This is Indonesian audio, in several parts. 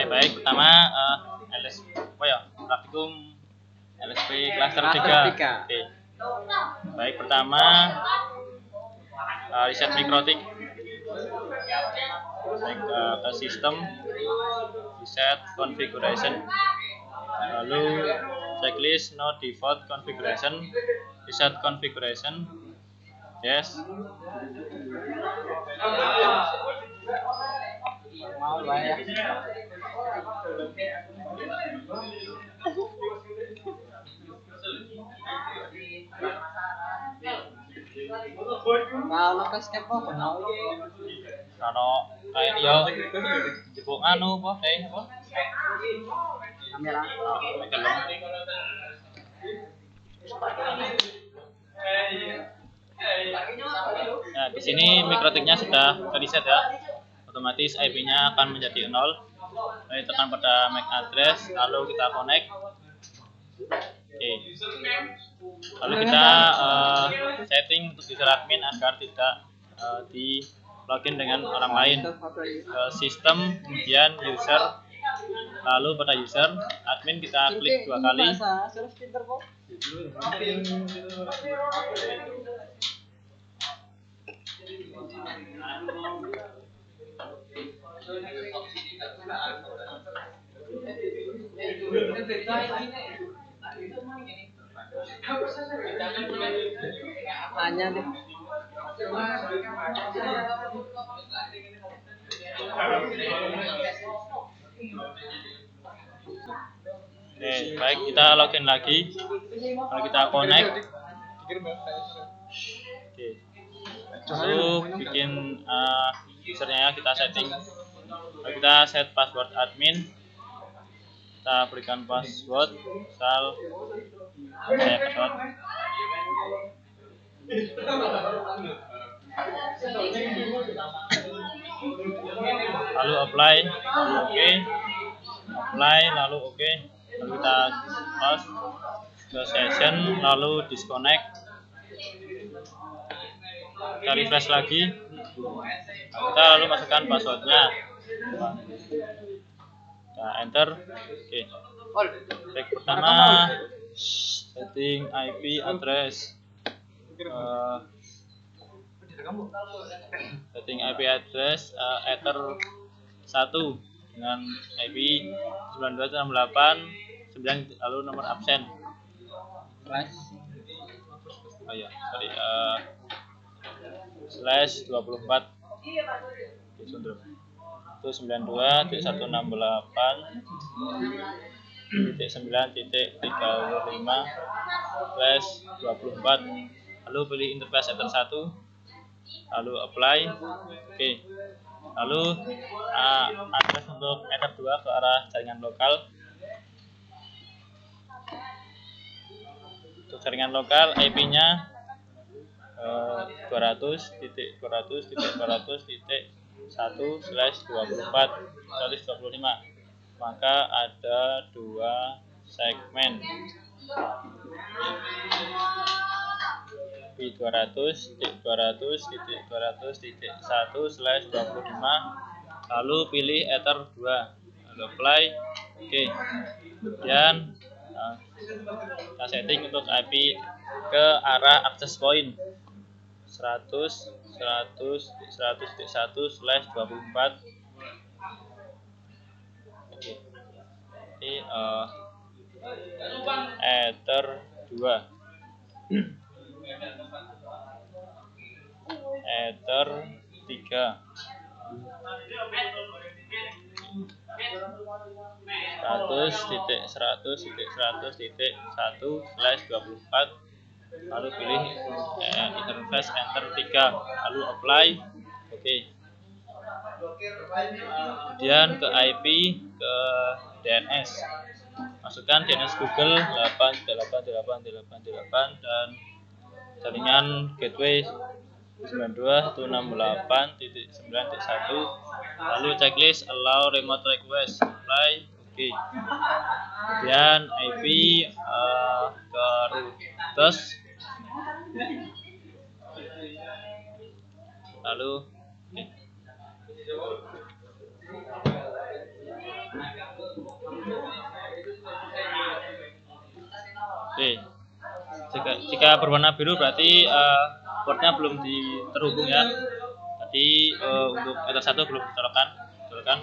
baik. Pertama praktikum LSP klaster 3. Oke. Baik, pertama riset mikrotik. Baik, ke sistem reset configuration. Lalu checklist no default configuration, reset configuration. Yes. Mau lah ya. Mau lekas kepo mau. Kano kayak yo jebuk anu apa kayak apa? Kamera. Nah, di sini mikrotiknya sudah reset ya. Otomatis IP-nya akan menjadi 0. Lalu tekan pada MAC address, lalu kita connect. Oke. Lalu kita setting untuk user admin agar tidak di login dengan orang lain. Sistem, kemudian user, lalu pada user admin kita klik 2 kali. Tanya deh. Oke, baik, kita login lagi. Lalu kita connect. Oke. Lalu bikin usernya kita setting. Lalu kita set password admin. Kita berikan password misal saya password. Lalu apply, oke. Apply, lalu oke. Lalu kita close ke session, lalu disconnect. Kita refresh lagi. Kita lalu masukkan passwordnya. Kita enter. Oke. Baik, pertama setting IP address. Setting IP address ether 1 dengan IP 92.68.9 lalu nomor absen. Oh ya, sorry, /24 itu 92.168.9.35/24 lalu pilih interface ether 1 lalu apply. Oke. Lalu akses untuk ether 2 ke arah jaringan lokal. Untuk jaringan lokal IP-nya 200.200.1/24/125. Maka ada 2 segmen. P200.200.1/25 lalu pilih ether 2 lalu apply. Oke. Kemudian kita setting untuk IP ke arah access point 100.100.1/24. Oke. Ini ether 2 ether 3 100.100.1/24 lalu pilih interface enter 3 lalu apply. Oke. Kemudian ke IP ke DNS, masukkan DNS Google 888888 dan jaringan gateway 92.168.9.1 lalu checklist allow remote request apply. Oke. Kemudian IP ke routers lalu Jika berwarna biru berarti portnya belum terhubung ya. Tadi untuk ether 1 belum dicolokkan.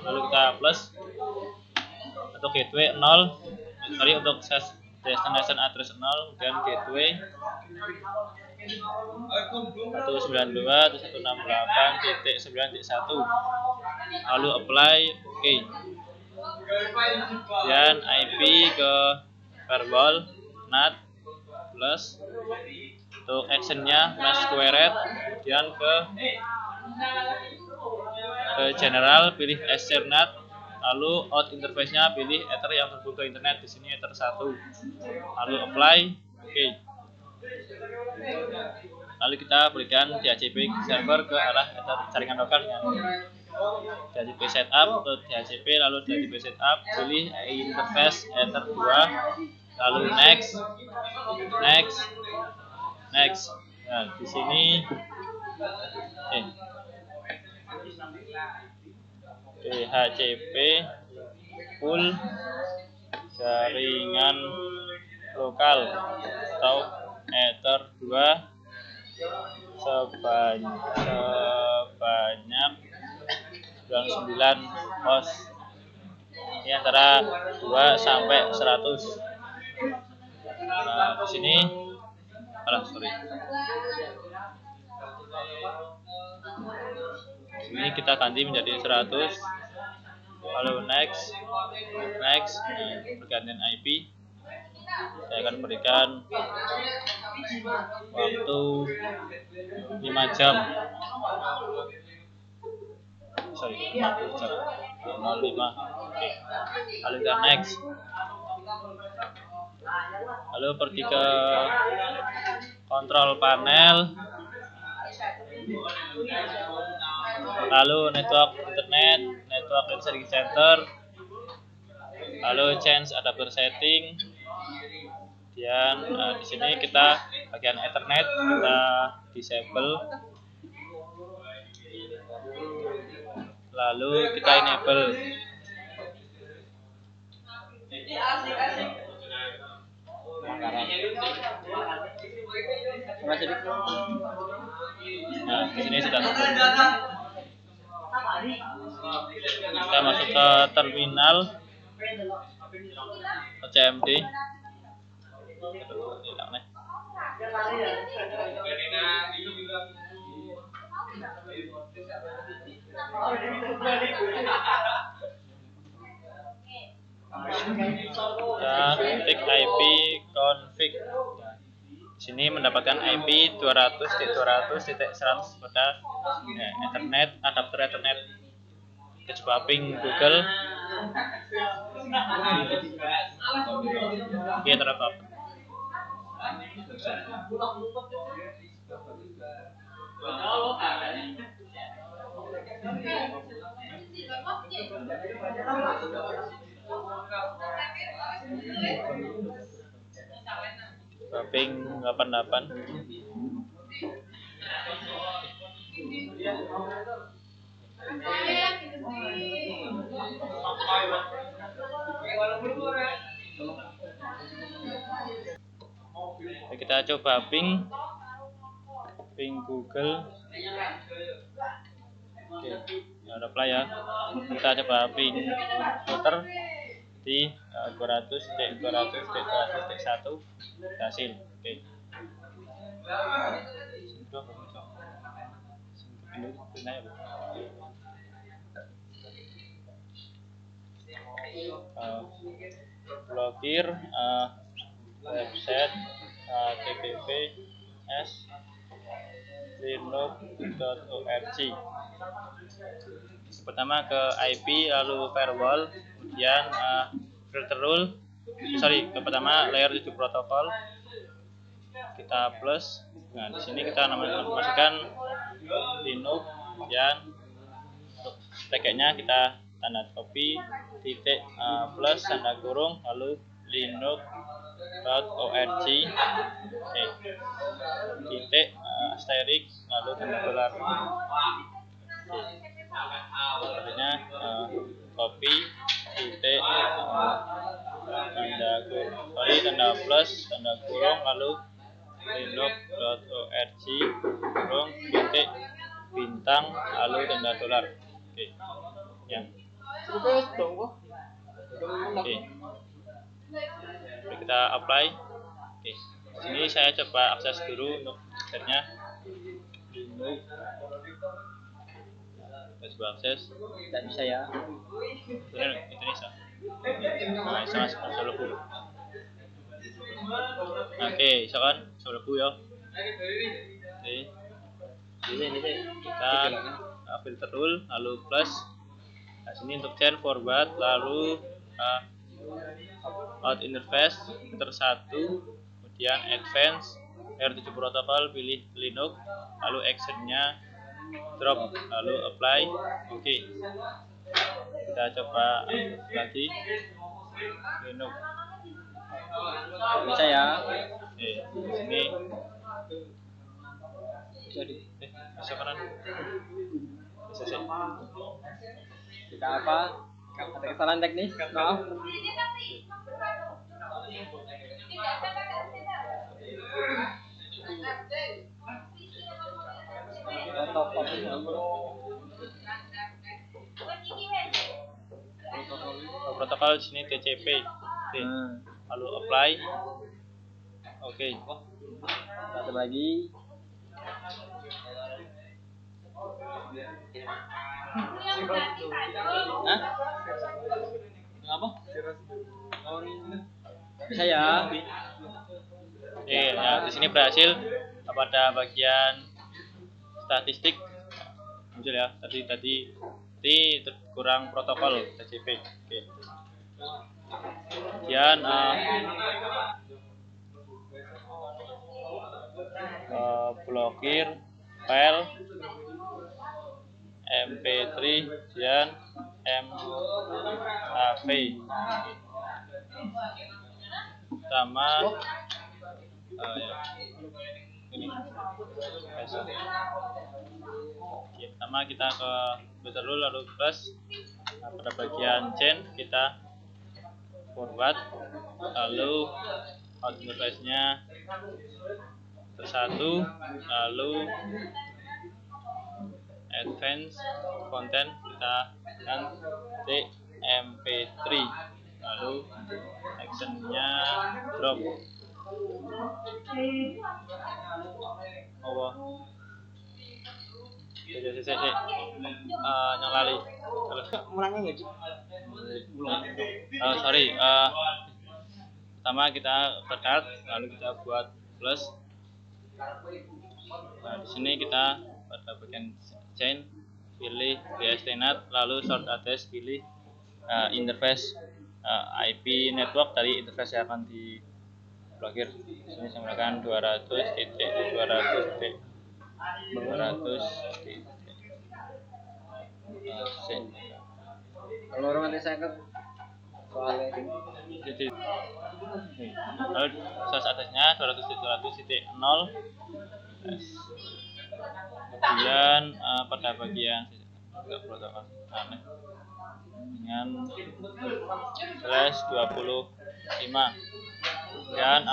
Lalu kita plus untuk gateway 0. Sorry, untuk destination address 0, kemudian gateway 192.168.9.1, lalu apply oke. Dan IP ke firewall NAT plus untuk actionnya mask squared, kemudian ke general pilih share NAT, lalu out interface-nya pilih ether yang terhubung ke internet, di sini ether 1, lalu apply oke. Lalu kita berikan DHCP server ke arah ether jaringan lokal dengan DHCP setup ke DHCP, lalu DHCP setup pilih interface ether 2, lalu next. Nah, di sini DHCP full jaringan lokal atau ether 2 sebanyak 99 host. Ini antara 2 sampai 100. Nah, di sini ini kita ganti menjadi 100. Lalu next. Pergantian IP. Saya akan berikan waktu 5 jam. 50 jam. 05. Oke. Lalu kita next. Lalu pergi ke kontrol panel, lalu network internet, network research center, lalu change adapter setting. Dan di sini kita bagian Ethernet kita disable, lalu kita enable. Nah, di sini sudah terhubung. Kita masuk ke terminal CMD. Kita ketik IP config. Di sini mendapatkan IP 200.200.100 pada Ethernet, adapter Ethernet kecoba ping Google. Iya, terdapat. Ping 88. Kita coba ping Google. Oke, ada play ya. Kita coba ping router di 200.200.200.1 hasil. Oke. Blokir website https linux.org. Pertama ke IP, lalu firewall, kemudian filter rule. Pertama layer 7 protokol. Kita plus. Nah, di sini kita masukkan Linux, kemudian untuk packetnya kita tanda copy titik plus tanda kurung, lalu linux.org titik asterisk, lalu tanda dolar. Artinya copy titik tanda plus tanda kurung, lalu linux.org kurung titik bintang lalu tanda dolar. Oke. Ya. Oke. Oke, kita apply. Oke. Sini saya coba akses dulu untuk websitenya. Linux. Kita coba akses. Tidak bisa ya. Itu bisa. Nah, bisa masuk ke Solobu. Oke, bisa kan? Solobu ya. Oke. Ini Kita filter tool, lalu plus. Nah, sini untuk change forward, lalu out interface filter 1, kemudian advance R7 protokol, pilih Linux, lalu actionnya drop, lalu apply. Oke. Kita coba lagi Linux. bisa ya. Oke, di sini Bisa di. bisa kanan. Bisa sih. Kita apa? Ada kesalahan teknis. Maaf. Protokol di sini TCP. Oke. Lalu apply. Oke. Satu lagi. Hah? Apa? Bisa ya. Oke, ya di sini berhasil pada bagian statistik muncul ya. Tadi kurang protokol TCP. Oke. Kemudian blokir file MP3 dan MAV sama ya. Ini ya, pertama kita ke filter dulu lalu plus. Nah, pada bagian chain kita forward, lalu out interface-nya satu, lalu advance content kita ganti MP3, lalu actionnya drop. Nyolali. Mulangnya nggak sih? Sorry. Pertama kita tekan, lalu kita buat plus. Nah, di sini kita pada bagian chain pilih BSTNet, lalu short address pilih interface IP network dari interface yang akan diblokir. Di sini saya menggunakan 200.200.200. Kalau orang nanti saya ke soalnya Jadi lalu source address-nya 200.200.0. Kemudian pada bagian protokol dengan /25 dan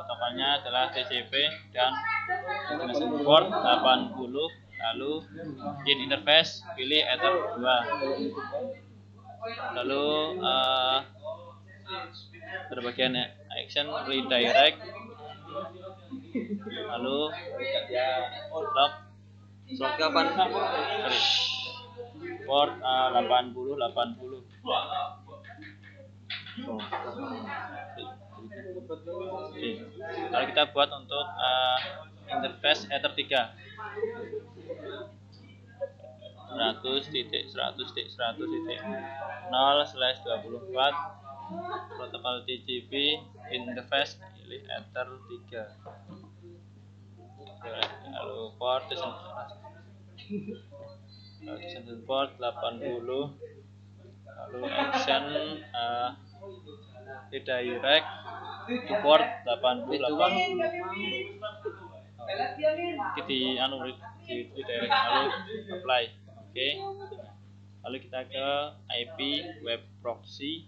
protokolnya adalah TCP dan dengan port 80, lalu in interface pilih Ether 2, lalu pada bagian action redirect, lalu lock kapan? port 80. Lalu kita buat untuk interface Ether 3 100.100.100.0/24 protokol TCP interface pilih Ether 3, lalu port port 80, lalu action redirect to port 80 di redirect, lalu apply. Oke. Lalu kita ke IP web proxy,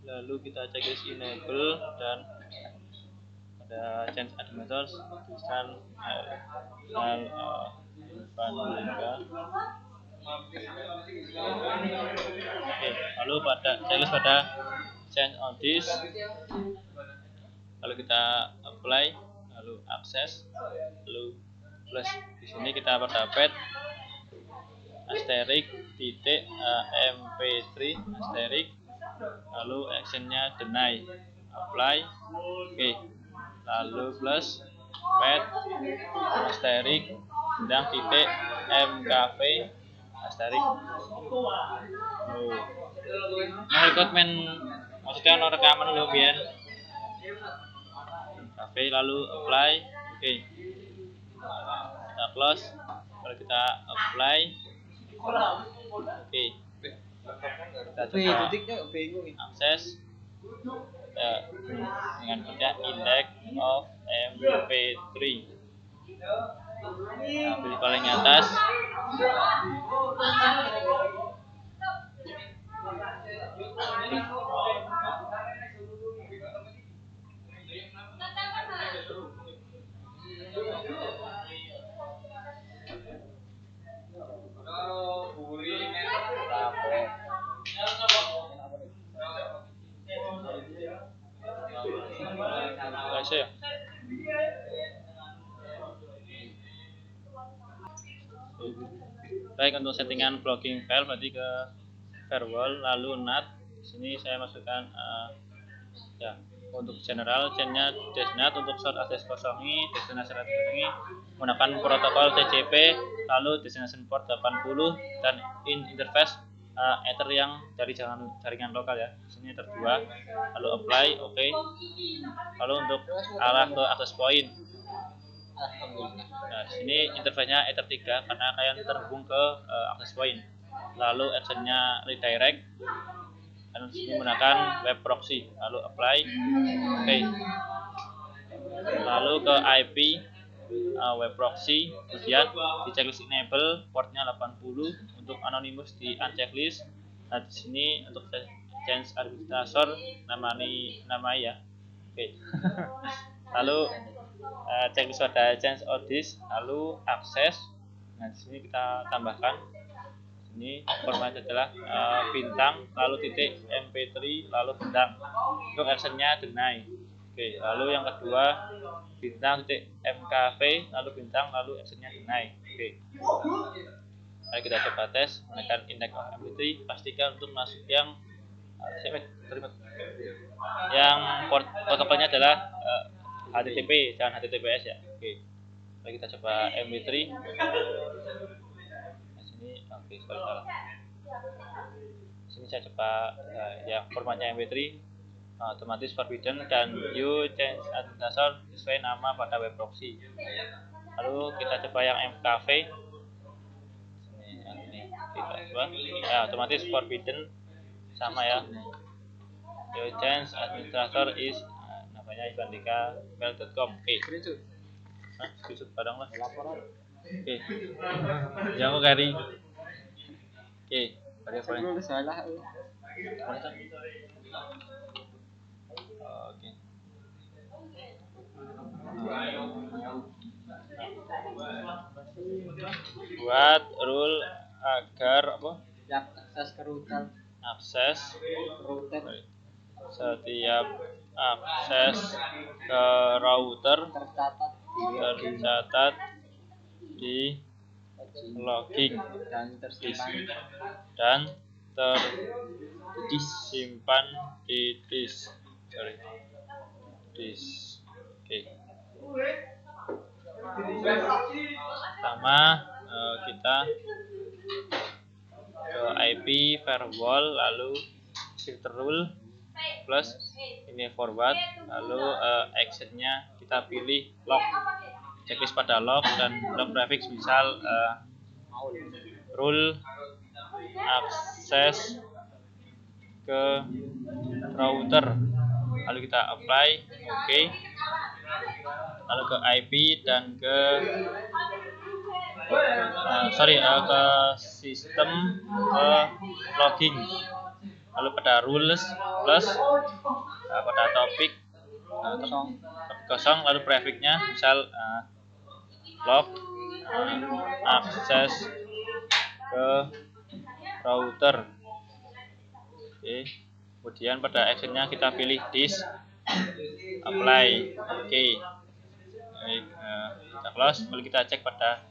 lalu kita cek enable dan pada change administrators tulisan Infantika. Oke, lalu pada checklist pada change on this, lalu kita apply, lalu akses, lalu plus. Di sini kita pada pet asterik titik mp3 asterik, lalu actionnya deny, apply, oke, lalu plus pet asterik bidang titik mkv asterik. Nah, record men maksudnya ono rekaman lho biyen. Kafe lalu apply, oke. Kita close, kalau kita apply, oke. Kita coba akses ya, dengan pencet index of mp3. Nah, pilih paling atas. Ya. Baik, untuk settingan blocking file berarti ke firewall lalu NAT. Di sini saya masukkan ya, untuk general chainnya desnat, untuk short access kosongi, destination kosongi menggunakan protokol TCP, lalu destination port 80 dan interface ether yang dari jaringan lokal ya. Di sini ether 2, lalu apply, oke. Lalu untuk arah ke access point. Nah, di sini interface-nya ether 3 karena kalian terhubung ke access point. Lalu actionnya redirect. Dan di sini menggunakan web proxy, lalu apply, oke. Lalu ke IP web proxy, kemudian di checklist enable portnya 80, untuk anonymous di unchecklist. Nah, di sini untuk change administrator nama ya, oke. Lalu checklist pada change on this, lalu akses. Nah, di sini kita tambahkan. Ini formatnya adalah bintang lalu titik mp3 lalu bintang, untuk actionnya deny, oke. Lalu yang kedua bintang titik mkv lalu bintang lalu actionnya deny, oke. Mari kita coba tes menekan index of mp3, pastikan untuk masuk yang protokolnya adalah HTTP dan HTTPS ya, oke. Mari kita coba mp3. Ini oke, salah. Sini saya coba yang formatnya mp3 otomatis forbidden dan you change administrator sesuai nama pada web proxy. Lalu kita coba yang mkv. Ini kita coba ya, otomatis forbidden sama ya. You change administrator is namanya Infantika.mail.com. Oke. Screenshot padang lah. Oke. Yang aku kari. Oke, pada poin. Salah. Oke. Buat rule agar apa? Akses ke router. Akses Router setiap akses ke router tercatat di logging dan tersimpan di disk. Oke. Pertama kita ke IP firewall, lalu filter rule plus ini forward, lalu actionnya kita pilih log, checklist pada log dan log prefix, misal rule akses ke router, lalu kita apply, oke. Lalu ke IP dan ke ke sistem ke logging, lalu pada rules plus pada topik kosong, lalu prefixnya misal log akses ke router. Oke. Kemudian pada actionnya kita pilih this, apply, oke. Baik, kita close, lalu kita cek pada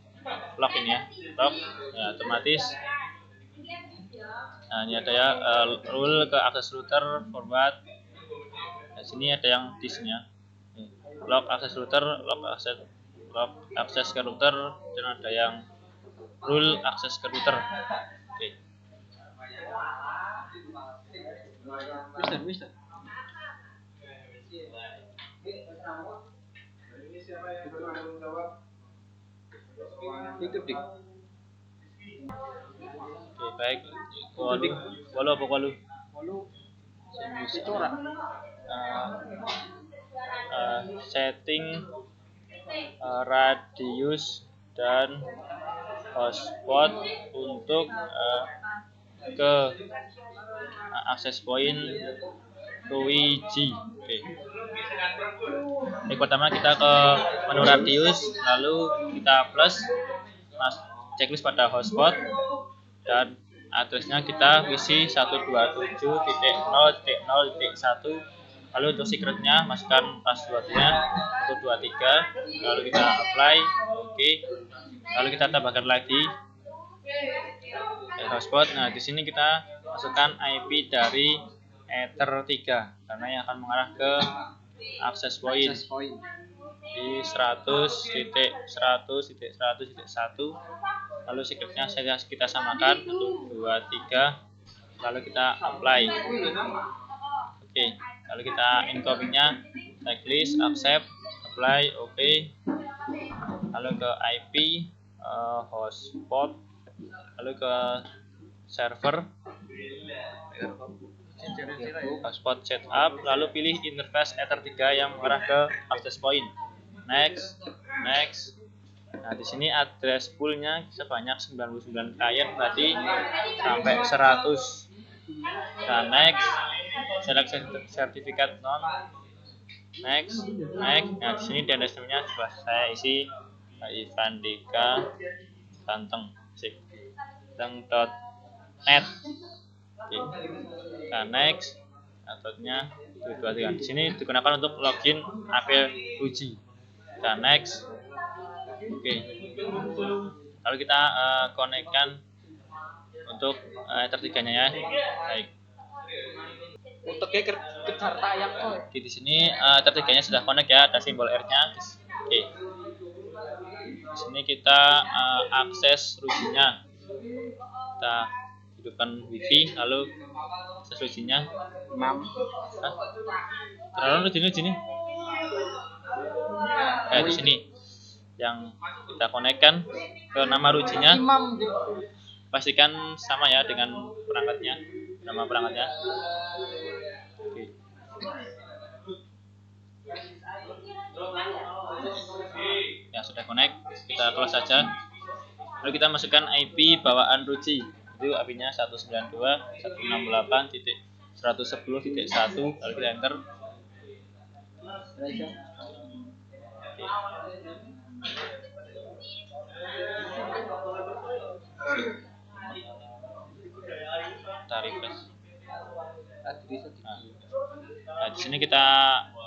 log ini ya, log, ya otomatis. Nah ini ada ya rule ke akses router forward. Nah sini ada yang this-nya, log akses router, log akses ke router, dan ada yang rule akses ke router. Oke. Mister. Ikut dik. Oke, baik. Walu apa walu? Walu. Itu ora. Setting radius dan hotspot untuk ke akses point 2G. Oke. Yang pertama kita ke menu radius, lalu kita plus checklist pada hotspot, dan addressnya kita isi 127.0.0.1. Lalu untuk secretnya masukkan passwordnya 123, lalu kita apply, oke. Lalu kita tambahkan lagi hotspot. Nah di sini kita masukkan IP dari Ether 3 karena yang akan mengarah ke access point di 100.100.1. Lalu secretnya kita samakan 123, lalu kita apply. Oke, lalu kita encodingnya checklist, accept, apply, oke. Lalu ke IP, hotspot, lalu ke server, hotspot setup, lalu pilih interface Ether 3 yang mengarah ke access point. Next. Nah, di sini address poolnya sebanyak 99 klien, berarti sampai 100. Nah, next. Select sertifikat non. Next. Nah, di sini DNS-nya sudah saya isi Ivan Dika Ganteng. Ganteng.net. Oke. Nah, next. Ataunya di sini digunakan untuk login API uji. Nah, next. Oke. Lalu kita konekkan untuk Ether 3-nya ya. Baik. Uteknya kejar tayang kok. Oke, di sini Ether 3-nya sudah connect ya, ada simbol R-nya. Oke. Di sini kita akses rujunya. Kita hidupkan wifi, lalu akses rujunya. Terlalu di sini. Di sini yang kita konekkan ke nama rujunya. Pastikan sama ya dengan perangkatnya, nama perangkatnya. Oke. Ya sudah connect, kita close saja. Lalu kita masukkan IP bawaan ruji. Itu IP-nya 192.168.110.1, lalu kita enter. Kita refresh. Nah, di sini kita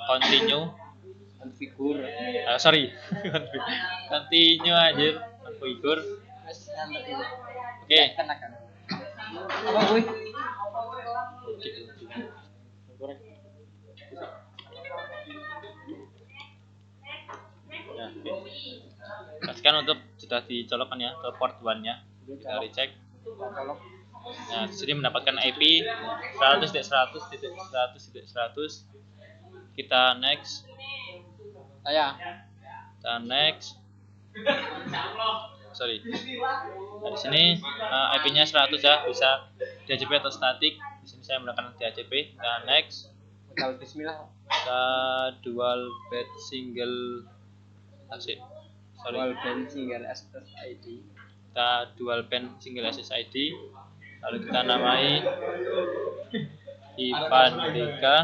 continue. Configure. Continue aja. Configure. Oke. Apa gue? Pastikan untuk sudah dicolokkan ya ke port 1-nya. Kita recheck. Nah, di sini mendapatkan IP 100.100.100.100. Kita next. Kita next. Nah, di sini IP-nya 100 ya, bisa DHCP atau static. Di sini saya menggunakan DHCP. Kita next. Bismillah. Kita dual bed single Dual band single SSID. Kita dual band single SSID. Lalu kita namai Ivan Dika.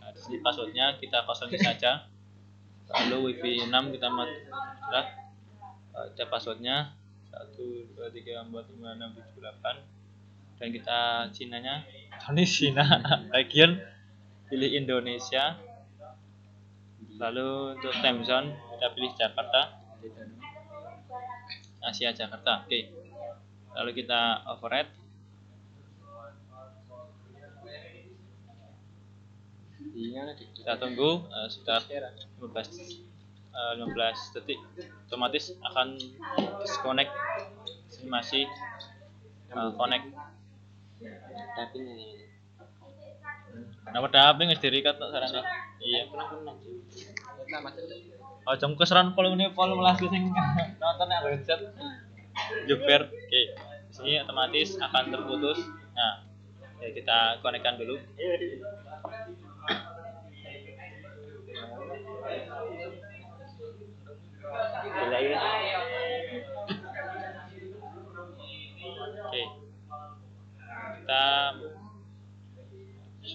Nah, di sini passwordnya kita kosongin saja. Lalu wifi 6 kita sudah kita passwordnya 1234567 dan kita Cinanya ini Cina bagian pilih Indonesia. Lalu untuk time zone kita pilih Jakarta, Asia Jakarta. Oke. Lalu kita override. Kita tunggu sekitar 15 detik, otomatis akan disconnect. Ini masih connect. Nomor daping wis di-record tok sarane. Iya. Oh, jam keseran volume 18 sing nonton nek headset. Juper. Oke. Di sini otomatis akan terputus. Nah, ya kita konekkan dulu. Oke. Kita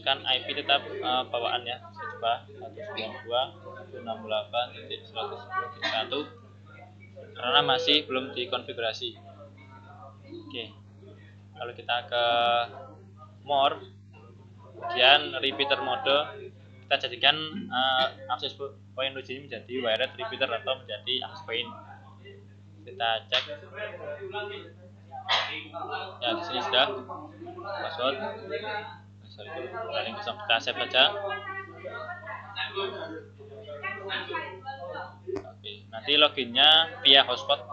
kan IP tetap bawaan ya. Saya coba 192.168.110.1 karena masih belum dikonfigurasi. Oke. Lalu kita ke more, kemudian repeater mode kita jadikan access point ini menjadi wired repeater atau menjadi access point. Kita cek. Ya, di sini sudah password. Itu paling bisa kita save saja. Oke, nanti loginnya via hotspot.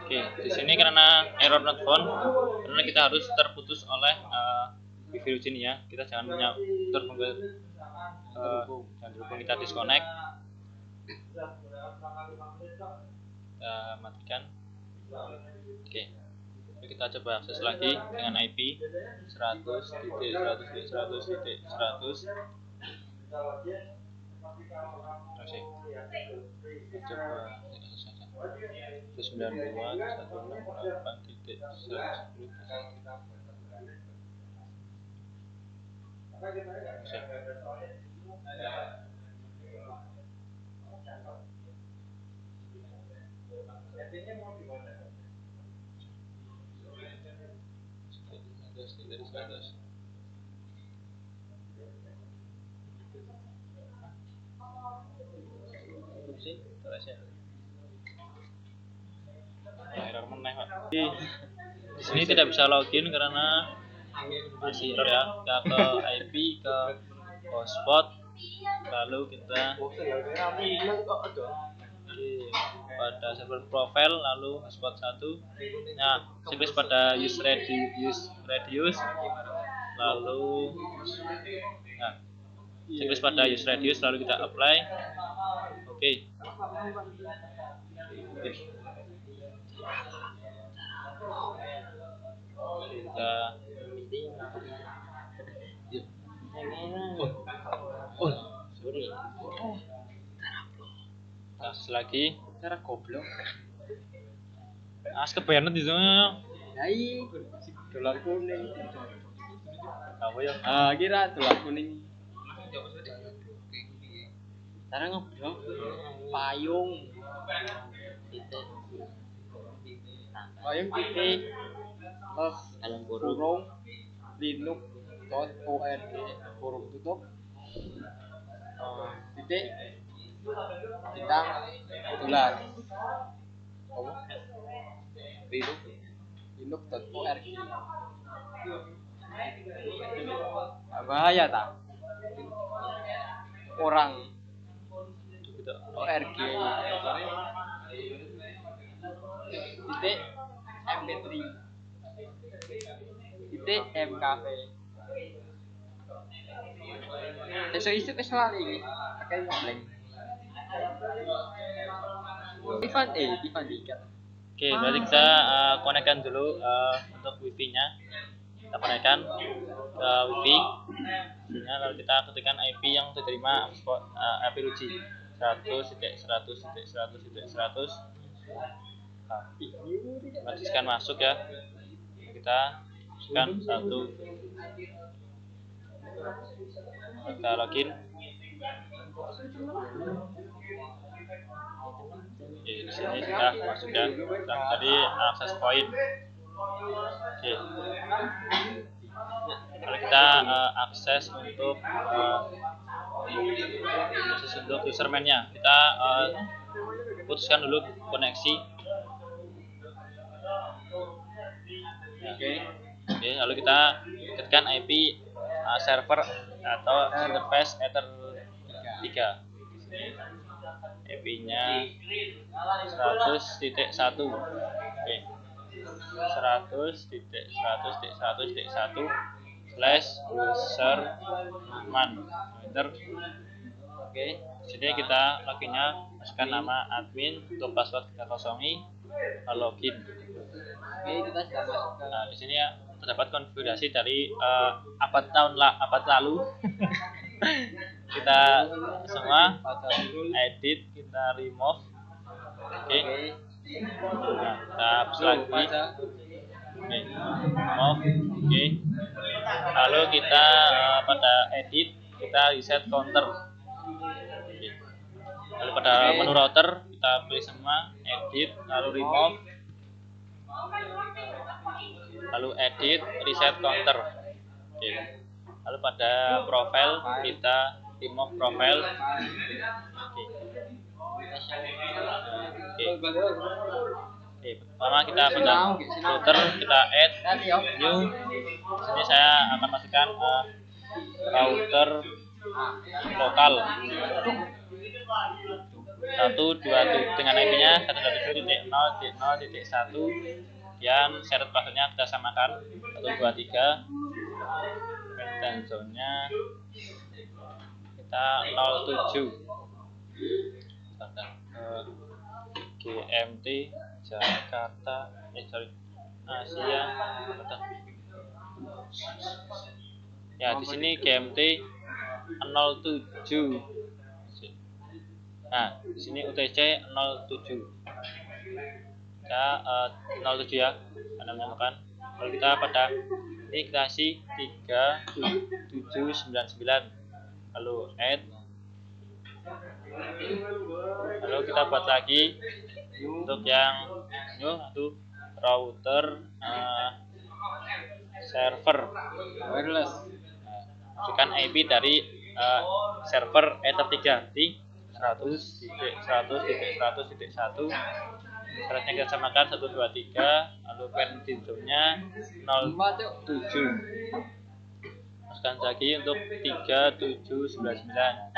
Oke, di sini karena error not found, karena kita harus terputus oleh wifi sini ya. Kita jangan punya terhubung kita disconnect. Kita matikan. Oke. Kita coba akses lagi dengan IP 100.100.100.100. Oke. Kita coba akses saja. 92.168.110. Error meneh, Pak. Di sini tidak bisa login karena masih error ya. Kita ke IP, ke hotspot, lalu kita pada server profile, lalu hotspot 1. Nah, checklist pada use radius, lalu nah, checklist pada use radius, lalu kita apply. Oke. Kita akses lagi. Cara goblok. Kebayaran di sana. Hai, dolar kuning. Apa ya? Kira dolar kuning. Cara ngobrol payung. Payung titik. Terus dalam kurung linux.org kurung tutup. Titik bintang dolar apa linux.org bahaya tak orang Gitu. org titik mp3 titik mkv isu wis lali pakai ngebleng Ivan dikat Oke, berarti kita konekkan dulu untuk wifi-nya. Kita konekkan ke wifi. Lalu kita ketikkan IP yang diterima IP Ruji 100.100.100.100. Pastikan masuk ya. Kita masukkan 1. Kita login. Oke, di sini sudah masuk ya. Tadi akses point. Oke. Lalu kita akses untuk username-nya. Kita putuskan dulu koneksi. Ya. Oke, lalu kita ketikkan IP server atau interface Ether 3. IP-nya 100.1. Oke. 100.100.100.1/userman. Enter. Oke, sini kita loginnya masukkan nama admin, untuk password kita kosongi, login. Oke, kita sudah masuk ke Nah, di sini ya terdapat konfigurasi dari abad lalu. Kita semua edit, kita remove. Oke. Nah, kita hapus lagi. Oke. Remove. Oke. Lalu kita pada edit, kita reset counter. Oke. Lalu pada menu router kita pilih semua, edit, lalu remove, lalu edit, reset counter. Oke. Lalu pada profile kita remove profile. Oke. Oke, pertama kita pada router kita add new. Di sini saya akan masukkan router lokal 127 dengan IP-nya 127.0.0.1. Kemudian syarat passwordnya kita samakan 123. Dan zone-nya kita 07. GMT Jakarta Asia Jakarta. Ya, di sini GMT 07. Nah, di sini UTC 07. Ya, 07 ya. Anda menemukan. Kalau kita pada ini kita kasih 3799. Lalu add. Lalu kita buat lagi untuk yang itu router server wireless. Masukkan IP dari server Ether 3 di 100.100.100.1. Syaratnya kita samakan 123. Lalu penalty zone-nya 07. Masukkan lagi untuk 3799.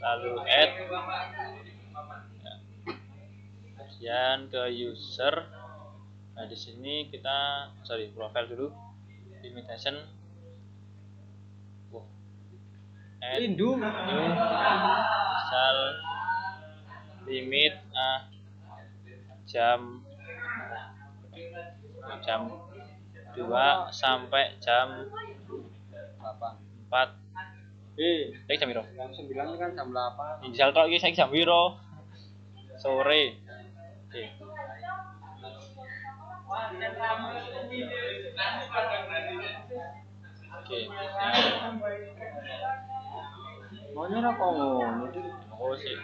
Lalu add. Kemudian ke user. Nah, di sini kita profile dulu. Limitation. Add new. Misal limit jam 2 sampai jam 4. Saya jam piro? Jam 9 kan jam 8. Misal tok iki saya jam piro? Sore. Oke. Oke. Mau nyerap kok ngono iki. Oh sih.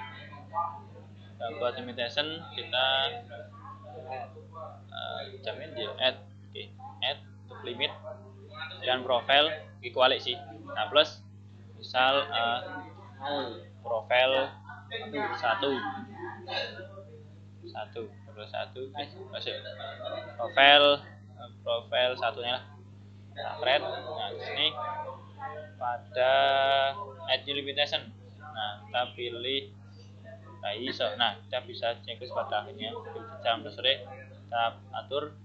Nah, buat limitation kita jamin dia add. Oke. Add untuk limit dan profile equality sih. Nah, plus misal profile satu masuk profil satunya lah create. Nah di sini pada add new limitation, nah kita pilih iso. Nah kita bisa checklist pada akhirnya jam sore kita atur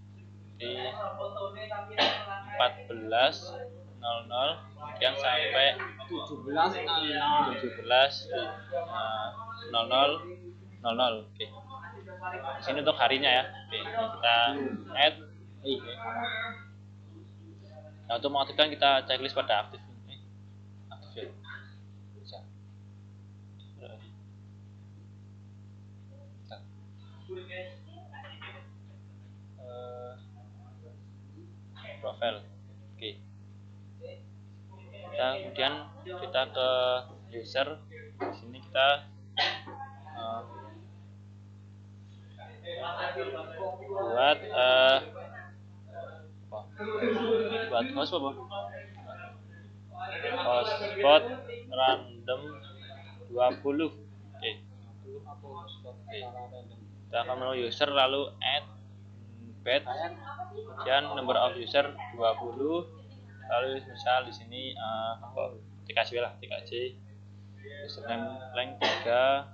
di 14.00 kemudian sampai 17.00. Oke. Di sini untuk harinya ya. Oke, kita add. Nah, untuk mengaktifkan kita checklist pada aktif. Aktif ya. Bisa. Profil. Oke. Kemudian kita ke user. Di sini kita buat host apa? Hotspot random 20. Oke. Kita akan menuju user lalu add batch, kemudian number of user 20, lalu misal di sini TKJ lah, TKJ username blank 3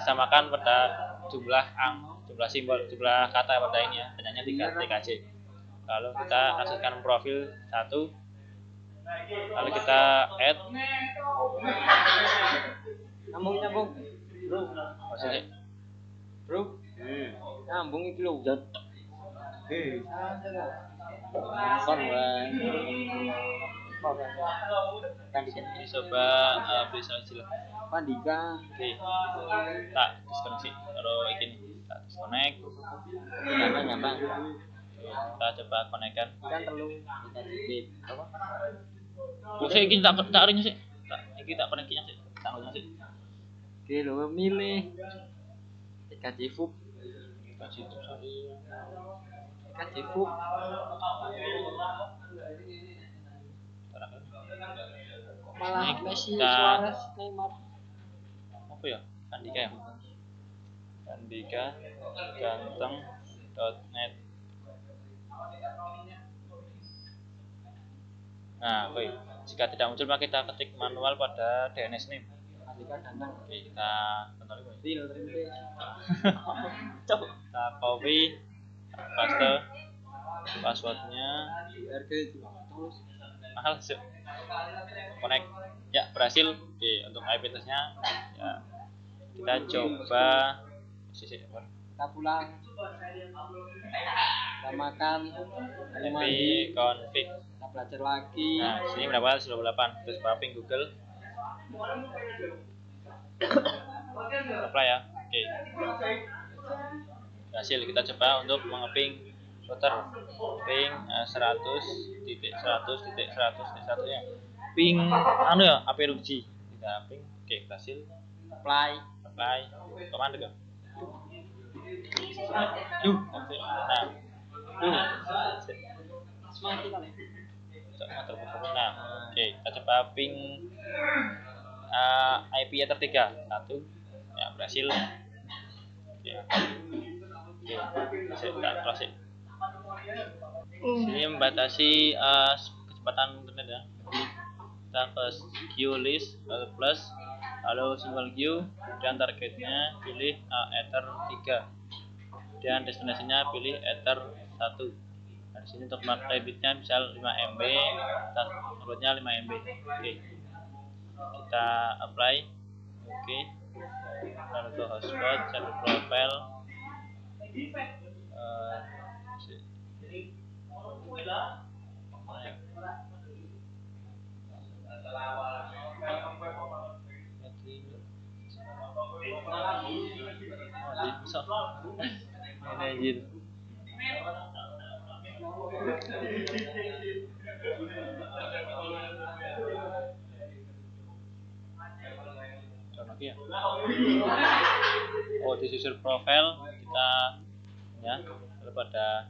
samakan pada jumlah simbol, jumlah kata pada ini ya, banyaknya 3 TKJ. Lalu kita aktifkan profil 1, lalu kita add nyambung bro, maksudnya nyambung itu loh coba bisa aja lah. Pandika Tak diskoneksi kalau ini tak disconnect. nyambang Kita coba konekkan. kan perlu kita titip apa Maksudnya ini tak ringnya sih. Ini tak koneknya sih. Tak ngomong sih. oke lo milih TKJ FUB Kasih itu sorry. TKJ FUB malah Messi Suarez Neymar Apa ya? Andika ya? Andika ganteng.net. Nah, oke. Jika tidak muncul maka kita ketik manual pada DNS name. Andika ganteng Oke, kita kontrol dulu. real trimpe Kita copy, paste passwordnya. URG terus Mahal sih. Connect. Ya, berhasil. Oke, untuk IP address-nya ya kita coba kita pulang kita makan kita IP mandi config. kita belajar lagi Nah, sini berapa? 98. Terus mapping Google. Apply ya. Oke. Berhasil. Kita coba untuk mengeping router ping 100.100.100.1 ya. Ping anu ya, AP Rugi. Kita ping. Oke, berhasil. apply Command ke? Nah. mati kali Nah, oke, kita coba ping IP Ether 3 1 ya berhasil. Oke, kita close. Ini membatasi kecepatan internet ya. Kita ke queue list lalu plus lalu single queue dan targetnya pilih Ether 3 dan destinasinya pilih Ether 1. Nah, di sini untuk market bitnya misal 5 MB, downloadnya 5 MB. Oke. Kita apply. Oke. Lalu ke hotspot, server profile. Anjir. Ya. Oh, di user profile kita ya lalu pada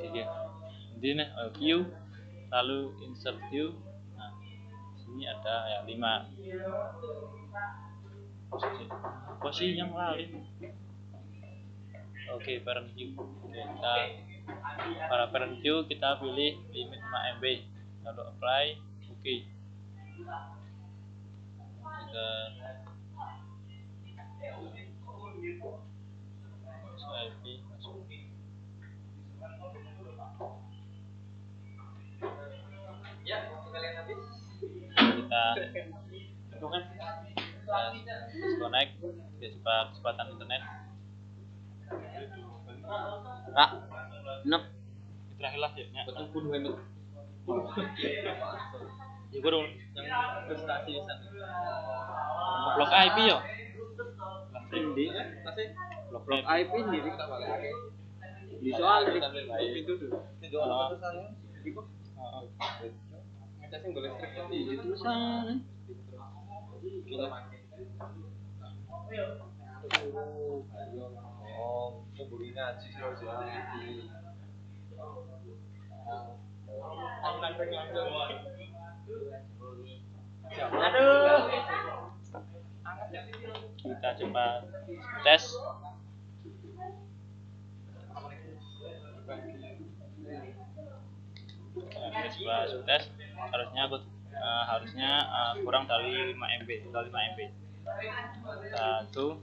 ini nih view lalu insert view. Nah, Ini ada ya 5. Apa sih yang lali? Oke, parent view. Oke, para parent view kita pilih limit 5 MB. Lalu apply, oke. Kita IP masuk. Kita disconnect kecepatan internet. Kak, enak. Terakhir lah ya. Betul pun enak. Ya guru Yang prestasi di sana. blok IP yo. Ini kan masih Blok blok IP. IP sendiri kita balik. Di soal itu dulu. Itu Oh. tulisannya. Iku. Oh. Kita sih boleh listrik di tulisan. Gila. Oh, keburi ngaji sih harus ngaji. Aduh. Kita coba tes. Kita coba tes. Harusnya kurang dari 5 MB. Dari 5 MB. 1.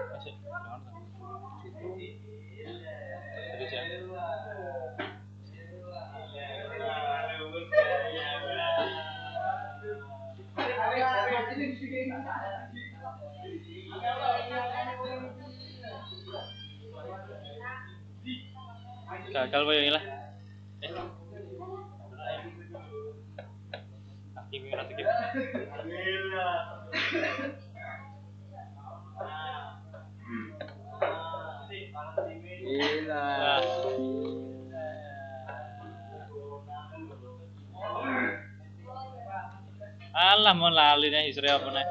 Masih. Terus ya. Gagal koyo lah. Aktif ora aktif. Gila. Alah mau lali nih istri apa nih?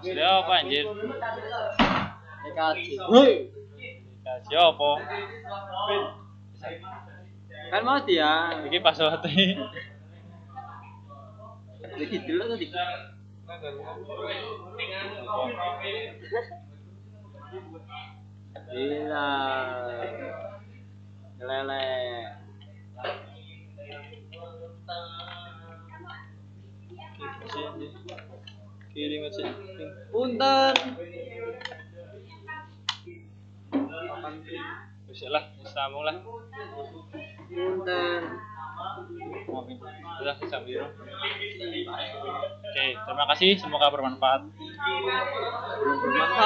Istri apa anjir? EKG. Hei. Kasih apa? Kan mau dia. Iki password Jadi dulu tadi. Gila. Lele. Kiri mesin. Punten. Bisa lah, sambung lah. Punten. Maafin. Sudah bisa biru. Oke, terima kasih. Semoga bermanfaat. Belum bermanfaat.